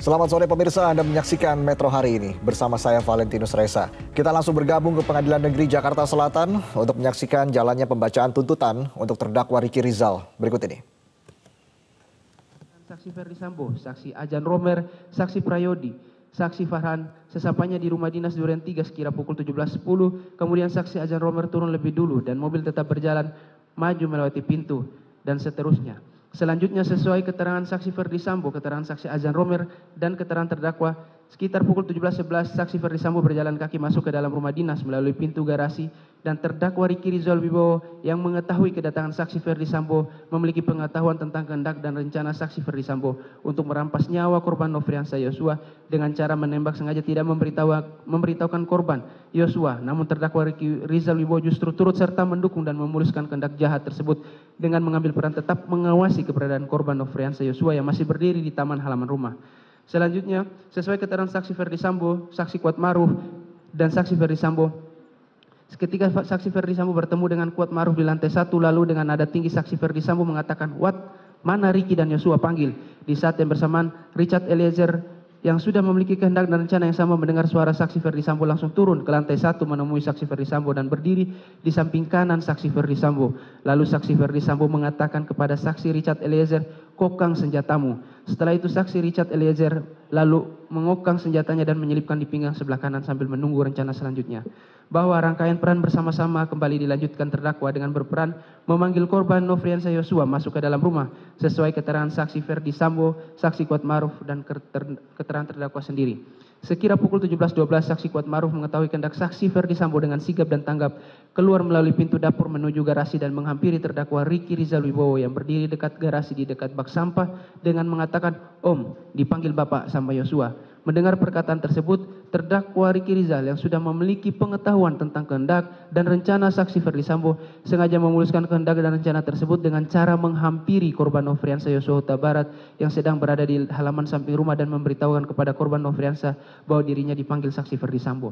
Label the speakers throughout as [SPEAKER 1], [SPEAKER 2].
[SPEAKER 1] Selamat sore pemirsa, Anda menyaksikan Metro hari ini bersama saya Valentinus Reza. Kita langsung bergabung ke Pengadilan Negeri Jakarta Selatan untuk menyaksikan jalannya pembacaan tuntutan untuk terdakwa Ricky Rizal. Berikut ini.
[SPEAKER 2] Saksi Ferdi Sambo, Saksi Ajan Romer, Saksi Prayodi, Saksi Farhan sesampainya di rumah dinas Duren 3 sekira pukul 17.10, kemudian Saksi Ajan Romer turun lebih dulu dan mobil tetap berjalan maju melewati pintu dan seterusnya. Selanjutnya sesuai keterangan Saksi Ferdi Sambo, keterangan Saksi Ajan Romer, dan keterangan terdakwa, sekitar pukul 17.11 Saksi Ferdi Sambo berjalan kaki masuk ke dalam rumah dinas melalui pintu garasi dan terdakwa Ricky Rizal Wibowo yang mengetahui kedatangan Saksi Ferdi Sambo memiliki pengetahuan tentang kehendak dan rencana Saksi Ferdi Sambo untuk merampas nyawa korban Nofriansah Yosua dengan cara menembak sengaja tidak memberitahukan korban Yosua. Namun terdakwa Ricky Rizal Wibowo justru turut serta mendukung dan memuluskan kehendak jahat tersebut dengan mengambil peran tetap mengawasi keberadaan korban Nofriansah Yosua yang masih berdiri di taman halaman rumah. Selanjutnya, sesuai keterangan Saksi Ferdi Sambo, Saksi Kuat Maruf, dan Saksi Ferdi Sambo, ketika Saksi Ferdi Sambo bertemu dengan Kuat Maruf di lantai 1, lalu dengan nada tinggi Saksi Ferdi Sambo mengatakan, "What? Mana Ricky dan Yosua panggil?" Di saat yang bersamaan, Richard Eliezer yang sudah memiliki kehendak dan rencana yang sama mendengar suara Saksi Ferdi Sambo langsung turun ke lantai 1 menemui Saksi Ferdi Sambo dan berdiri di samping kanan Saksi Ferdi Sambo. Lalu Saksi Ferdi Sambo mengatakan kepada Saksi Richard Eliezer, "Kokang senjatamu." Setelah itu Saksi Richard Eliezer lalu mengokang senjatanya dan menyelipkan di pinggang sebelah kanan sambil menunggu rencana selanjutnya. Bahwa rangkaian peran bersama-sama kembali dilanjutkan terdakwa dengan berperan memanggil korban Nofriansah Yosua masuk ke dalam rumah sesuai keterangan Saksi Ferdi Sambo, Saksi Kuat Maruf, dan keterangan terdakwa sendiri. Sekira pukul 17.12 Saksi Kuat Maruf mengetahui kehendak Saksi Ferdi Sambo dengan sigap dan tanggap keluar melalui pintu dapur menuju garasi dan menghampiri terdakwa Ricky Rizal Wibowo yang berdiri dekat garasi di dekat bak sampah dengan mengatakan, "Om, dipanggil Bapak sama Yosua." Mendengar perkataan tersebut, terdakwa Ricky Rizal yang sudah memiliki pengetahuan tentang kehendak dan rencana Saksi Ferdi Sambo sengaja memuluskan kehendak dan rencana tersebut dengan cara menghampiri korban Nofriansah Yosua Huta Barat yang sedang berada di halaman samping rumah dan memberitahukan kepada korban Nofriansah bahwa dirinya dipanggil Saksi Ferdi Sambo.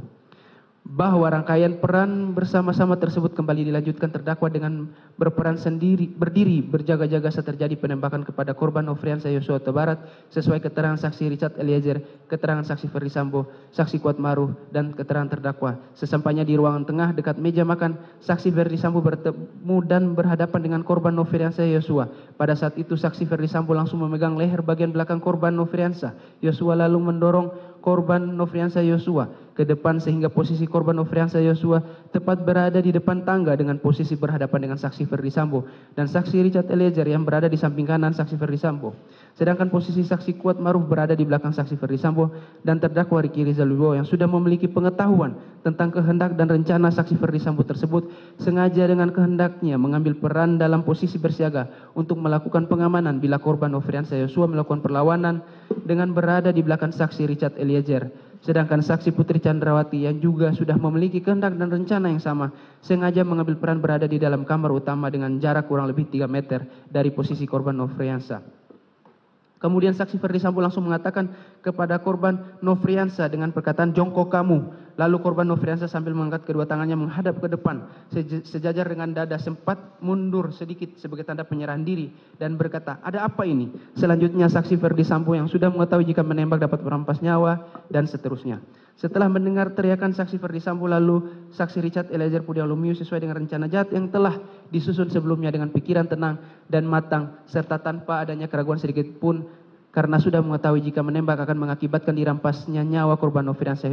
[SPEAKER 2] Bahwa rangkaian peran bersama-sama tersebut kembali dilanjutkan terdakwa dengan berperan sendiri berdiri berjaga-jaga saat terjadi penembakan kepada korban Nofriansah Yosua Huta Barat sesuai keterangan Saksi Richard Eliezer, keterangan Saksi Ferdi Sambo, Saksi Kuat Maruf, dan keterangan terdakwa. Sesampainya di ruangan tengah dekat meja makan, Saksi Ferdi Sambo bertemu dan berhadapan dengan korban Nofriansah Yosua. Pada saat itu Saksi Ferdi Sambo langsung memegang leher bagian belakang korban Nofriansah Yosua lalu mendorong korban Nofriansah Yosua ke depan sehingga posisi korban Nofriansah Yosua tepat berada di depan tangga dengan posisi berhadapan dengan Saksi Ferdi Sambo dan Saksi Richard Eliezer yang berada di samping kanan Saksi Ferdi Sambo. Sedangkan posisi Saksi Kuat Maruf berada di belakang Saksi Ferdi Sambo dan terdakwa Ricky Rizal Wibowo yang sudah memiliki pengetahuan tentang kehendak dan rencana Saksi Ferdi Sambo tersebut sengaja dengan kehendaknya mengambil peran dalam posisi bersiaga untuk melakukan pengamanan bila korban Nofriansah Yosua melakukan perlawanan dengan berada di belakang Saksi Richard Eliezer. Sedangkan Saksi Putri Chandrawati yang juga sudah memiliki kehendak dan rencana yang sama sengaja mengambil peran berada di dalam kamar utama dengan jarak kurang lebih 3 meter dari posisi korban Nofriansah. Kemudian Saksi Ferdi Sambo langsung mengatakan kepada korban Nofriansah dengan perkataan, "Jongkok kamu." Lalu korban Nofriansah sambil mengangkat kedua tangannya menghadap ke depan sejajar dengan dada sempat mundur sedikit sebagai tanda penyerahan diri dan berkata, "Ada apa ini?" Selanjutnya Saksi Ferdi Sambo yang sudah mengetahui jika menembak dapat merampas nyawa dan seterusnya. Setelah mendengar teriakan Saksi Ferdi Sambo lalu Saksi Richard Eliezer Pudiang Lumiu sesuai dengan rencana jahat yang telah disusun sebelumnya dengan pikiran tenang dan matang serta tanpa adanya keraguan sedikit pun karena sudah mengetahui jika menembak akan mengakibatkan dirampasnya nyawa korban Nofriansah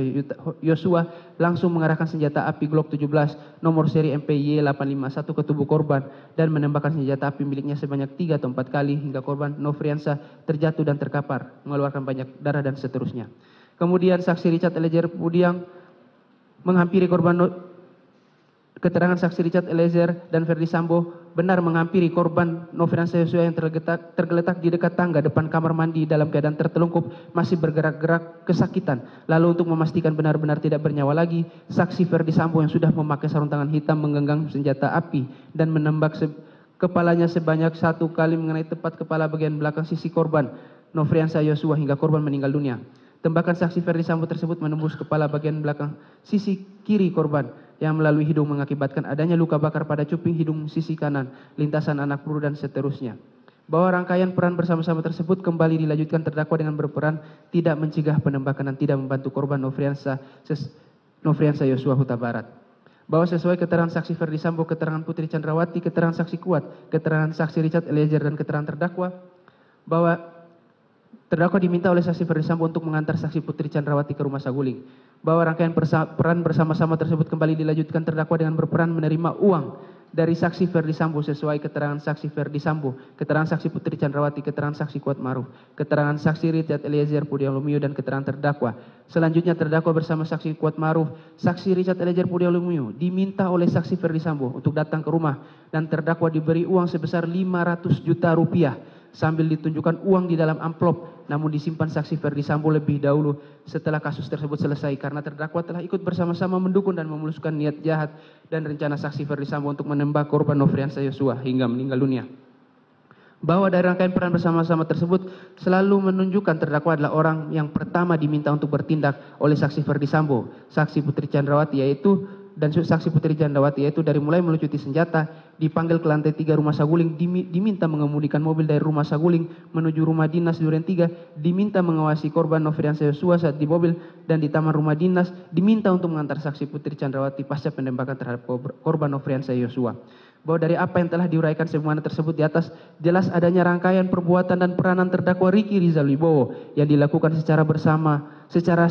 [SPEAKER 2] Yosua langsung mengarahkan senjata api Glock 17 nomor seri MPY 851 ke tubuh korban dan menembakkan senjata api miliknya sebanyak 3 atau 4 kali hingga korban Nofriansah terjatuh dan terkapar mengeluarkan banyak darah dan seterusnya. Kemudian Saksi Richard Eliezer Pudiang menghampiri korban keterangan Saksi Richard Eliezer dan Ferdi Sambo benar menghampiri korban Nofriansah Yosua yang tergeletak di dekat tangga depan kamar mandi dalam keadaan tertelungkup masih bergerak-gerak kesakitan. Lalu untuk memastikan benar-benar tidak bernyawa lagi, Saksi Ferdi Sambo yang sudah memakai sarung tangan hitam menggenggam senjata api dan menembak kepalanya sebanyak 1 kali mengenai tepat kepala bagian belakang sisi korban Nofriansah Yosua hingga korban meninggal dunia. Tembakan Saksi Ferdi Sambo tersebut menembus kepala bagian belakang sisi kiri korban yang melalui hidung mengakibatkan adanya luka bakar pada cuping hidung sisi kanan, lintasan anak peluru dan seterusnya. bahwa rangkaian peran bersama-sama tersebut kembali dilanjutkan terdakwa dengan berperan tidak mencegah penembakan dan tidak membantu korban Nofriansa Yosua Huta Barat. Bahwa sesuai keterangan saksi Ferdi Sambo, keterangan Putri Chandrawati, keterangan saksi Kuat, keterangan saksi Richard Eliezer dan keterangan terdakwa, bahwa terdakwa diminta oleh saksi Ferdi Sambo untuk mengantar saksi Putri Chandrawati ke rumah saguling. Bahwa rangkaian peran bersama-sama tersebut kembali dilanjutkan terdakwa dengan berperan menerima uang dari saksi Ferdi Sambo sesuai keterangan saksi Ferdi Sambo, keterangan saksi Putri Chandrawati, keterangan saksi Kuat Maruf, keterangan saksi Richard Eliezer Pudiang Lumiu dan keterangan terdakwa. Selanjutnya terdakwa bersama saksi Kuat Maruf, saksi Richard Eliezer Pudiang Lumiu diminta oleh saksi Ferdi Sambo untuk datang ke rumah dan terdakwa diberi uang sebesar 500 juta rupiah sambil ditunjukkan uang di dalam amplop, namun disimpan saksi Ferdi Sambo lebih dahulu setelah kasus tersebut selesai karena terdakwa telah ikut bersama-sama mendukung dan memuluskan niat jahat dan rencana saksi Ferdi Sambo untuk menembak korban Nofriansa Yosua hingga meninggal dunia. Bahwa dari rangkaian peran bersama-sama tersebut selalu menunjukkan terdakwa adalah orang yang pertama diminta untuk bertindak oleh saksi Ferdi Sambo, saksi Putri Chandrawati saksi Putri Chandrawati yaitu dari mulai melucuti senjata, dipanggil ke lantai 3 rumah saguling, diminta mengemudikan mobil dari rumah saguling menuju rumah dinas Duren 3, diminta mengawasi korban Nofriansa Yosua saat di mobil dan di taman rumah dinas, diminta untuk mengantar saksi Putri Chandrawati pasca penembakan terhadap korban Nofriansa Yosua. Bahwa dari apa yang telah diuraikan sebagaimana tersebut di atas, jelas adanya rangkaian perbuatan dan peranan terdakwa Ricky Rizal Wibowo yang dilakukan secara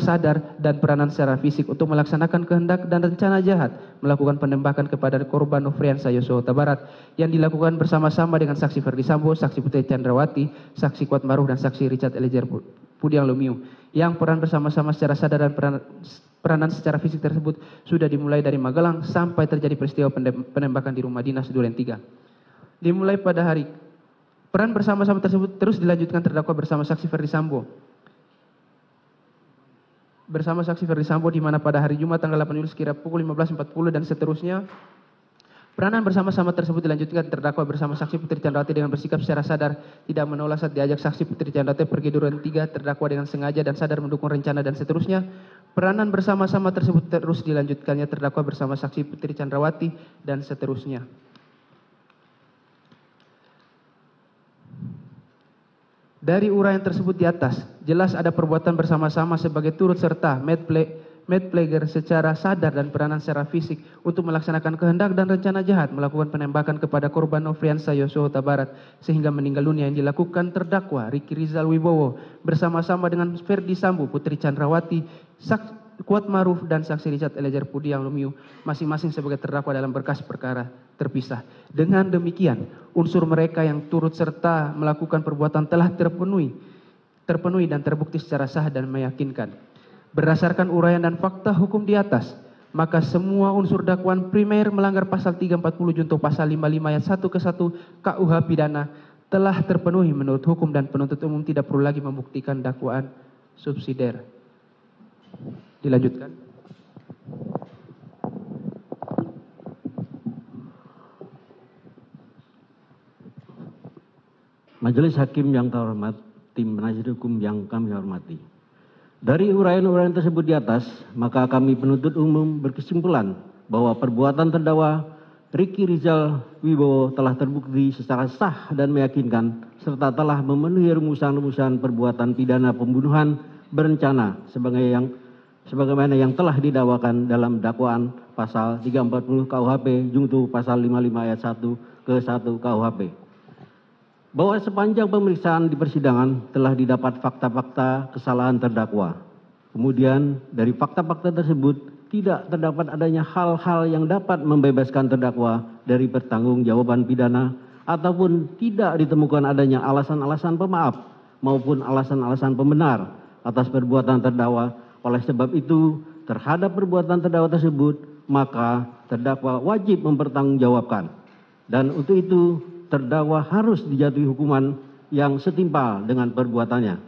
[SPEAKER 2] sadar dan peranan secara fisik untuk melaksanakan kehendak dan rencana jahat melakukan penembakan kepada korban Nofriansa Yosua Huta Barat yang dilakukan bersama-sama dengan saksi Ferdi Sambo, saksi Putri Chandrawati, saksi Kuat Maruf dan saksi Richard Eliezer Pudiang Lumiu yang peran bersama-sama secara sadar dan peranan secara fisik tersebut sudah dimulai dari Magelang sampai terjadi peristiwa penembakan di rumah dinas Duren 3. Dimulai pada hari peran bersama-sama tersebut terus dilanjutkan terdakwa bersama saksi Ferdi Sambo. Bersama saksi Ferdi Sambo di mana pada hari Jumat tanggal 8 Juli sekira pukul 15.40 dan seterusnya. Peranan bersama-sama tersebut dilanjutkan terdakwa bersama saksi Putri Chandrawati dengan bersikap secara sadar tidak menolak saat diajak saksi Putri Chandrawati pergi Duren 3, terdakwa dengan sengaja dan sadar mendukung rencana dan seterusnya. Peranan bersama-sama tersebut terus dilanjutkannya terdakwa bersama saksi Putri Chandrawati dan seterusnya. Dari uraian tersebut di atas, jelas ada perbuatan bersama-sama sebagai turut serta Medpleger secara sadar dan peranan secara fisik untuk melaksanakan kehendak dan rencana jahat melakukan penembakan kepada korban Nofriansa Yosua Huta Barat sehingga meninggal dunia yang dilakukan terdakwa Ricky Rizal Wibowo bersama-sama dengan Ferdi Sambo, Putri Chandrawati, Kuat Maruf dan saksi Richard Eliezer Pudiang Lumiu masing-masing sebagai terdakwa dalam berkas perkara terpisah. Dengan demikian, unsur mereka yang turut serta melakukan perbuatan telah terpenuhi dan terbukti secara sah dan meyakinkan. Berdasarkan uraian dan fakta hukum di atas, maka semua unsur dakwaan primer melanggar pasal 340 junto pasal 55 ayat 1 ke 1 KUH pidana telah terpenuhi menurut hukum dan penuntut umum tidak perlu lagi membuktikan dakwaan subsidiar. Dilanjutkan.
[SPEAKER 3] Majelis Hakim yang terhormat, tim penasihat hukum yang kami hormati. Dari uraian-uraian tersebut di atas, maka kami penuntut umum berkesimpulan bahwa perbuatan terdakwa Ricky Rizal Wibowo telah terbukti secara sah dan meyakinkan serta telah memenuhi rumusan-rumusan perbuatan pidana pembunuhan berencana sebagaimana yang telah didakwakan dalam dakwaan pasal 340 KUHP junto pasal 55 ayat 1 ke 1 KUHP. Bahwa sepanjang pemeriksaan di persidangan telah didapat fakta-fakta kesalahan terdakwa. Kemudian dari fakta-fakta tersebut tidak terdapat adanya hal-hal yang dapat membebaskan terdakwa dari pertanggungjawaban pidana ataupun tidak ditemukan adanya alasan-alasan pemaaf maupun alasan-alasan pembenar atas perbuatan terdakwa. Oleh sebab itu, terhadap perbuatan terdakwa tersebut, maka terdakwa wajib mempertanggungjawabkan. Dan untuk itu, terdakwa harus dijatuhi hukuman yang setimpal dengan perbuatannya.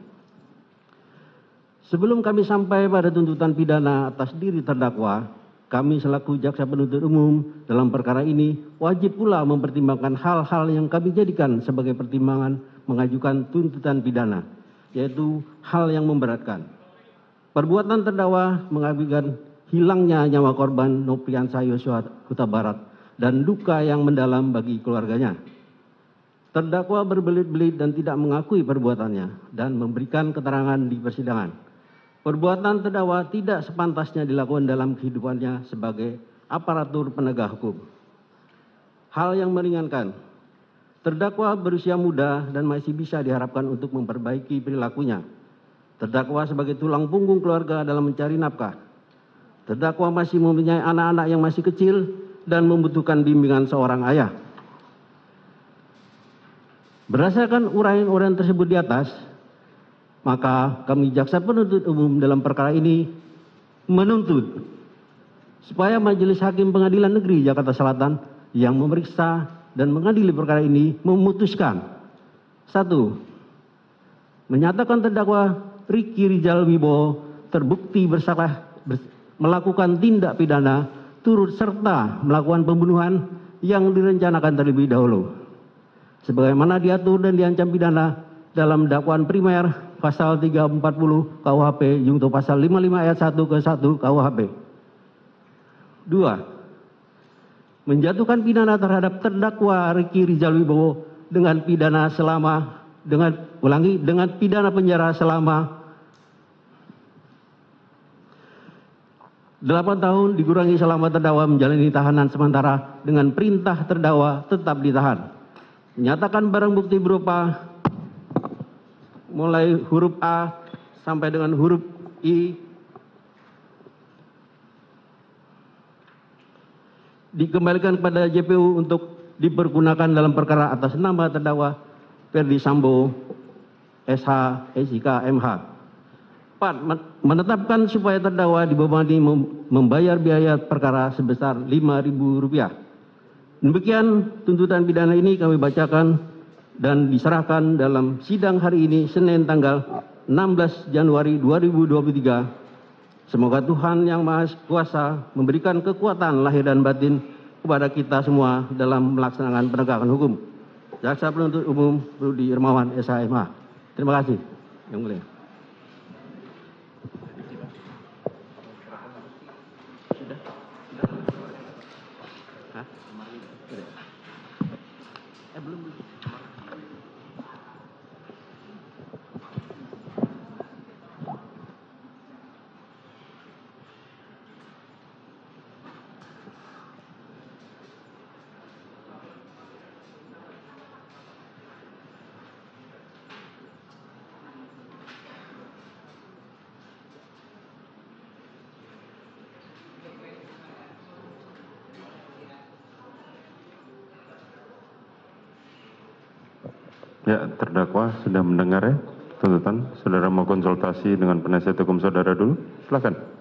[SPEAKER 3] Sebelum kami sampai pada tuntutan pidana atas diri terdakwa, kami selaku jaksa penuntut umum dalam perkara ini wajib pula mempertimbangkan hal-hal yang kami jadikan sebagai pertimbangan mengajukan tuntutan pidana, yaitu hal yang memberatkan. Perbuatan terdakwa mengakibatkan hilangnya nyawa korban Nofriansa Yosua Huta Barat dan duka yang mendalam bagi keluarganya. Terdakwa berbelit-belit dan tidak mengakui perbuatannya dan memberikan keterangan di persidangan. Perbuatan terdakwa tidak sepantasnya dilakukan dalam kehidupannya sebagai aparatur penegak hukum. Hal yang meringankan, terdakwa berusia muda dan masih bisa diharapkan untuk memperbaiki perilakunya. Terdakwa sebagai tulang punggung keluarga dalam mencari nafkah. Terdakwa masih mempunyai anak-anak yang masih kecil dan membutuhkan bimbingan seorang ayah. Berdasarkan uraian-uraian tersebut di atas, maka kami jaksa penuntut umum dalam perkara ini menuntut supaya Majelis Hakim Pengadilan Negeri Jakarta Selatan yang memeriksa dan mengadili perkara ini memutuskan: 1. Menyatakan terdakwa Ricky Rizal Wibowo terbukti bersalah melakukan tindak pidana turut serta melakukan pembunuhan yang direncanakan terlebih dahulu, sebagaimana diatur dan diancam pidana dalam dakwaan primer pasal 340 KUHP junto pasal 55 ayat 1 ke 1 KUHP. 2. Menjatuhkan pidana terhadap terdakwa Ricky Rizal Wibowo dengan pidana penjara selama 8 tahun dikurangi selama terdakwa menjalani tahanan sementara dengan perintah terdakwa tetap ditahan. Menyatakan barang bukti berupa mulai huruf A sampai dengan huruf I dikembalikan kepada JPU untuk dipergunakan dalam perkara atas nama terdakwa Ferdi Sambo, SH, SIK, MH. 4. Menetapkan supaya terdakwa dibebani membayar biaya perkara sebesar Rp5.000. Demikian tuntutan pidana ini kami bacakan dan diserahkan dalam sidang hari ini, Senin tanggal 16 Januari 2023. Semoga Tuhan Yang Maha Kuasa memberikan kekuatan lahir dan batin kepada kita semua dalam melaksanakan penegakan hukum. Jaksa Penuntut Umum Rudi Hermawan, SH.MH. Terima kasih, Yang Mulia.
[SPEAKER 4] Ya, terdakwa sudah mendengar ya tuntutan. Saudara mau konsultasi dengan penasihat hukum saudara dulu? Silakan.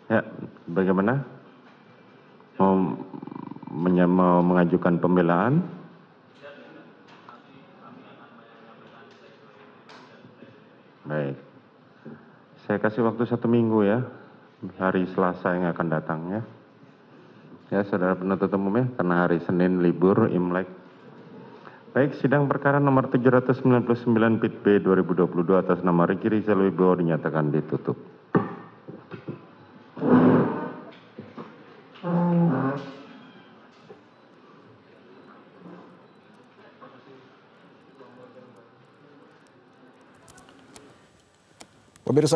[SPEAKER 4] Ya, bagaimana? Mau mengajukan pembelaan? Baik. Saya kasih waktu 1 minggu ya. Hari Selasa yang akan datang ya. Ya, saudara penuntut umum ya, karena hari Senin libur Imlek. Baik, sidang perkara nomor 799 Pit B 2022 atas nama Ricky Rizal Wibowo dinyatakan ditutup.
[SPEAKER 1] Pemirsa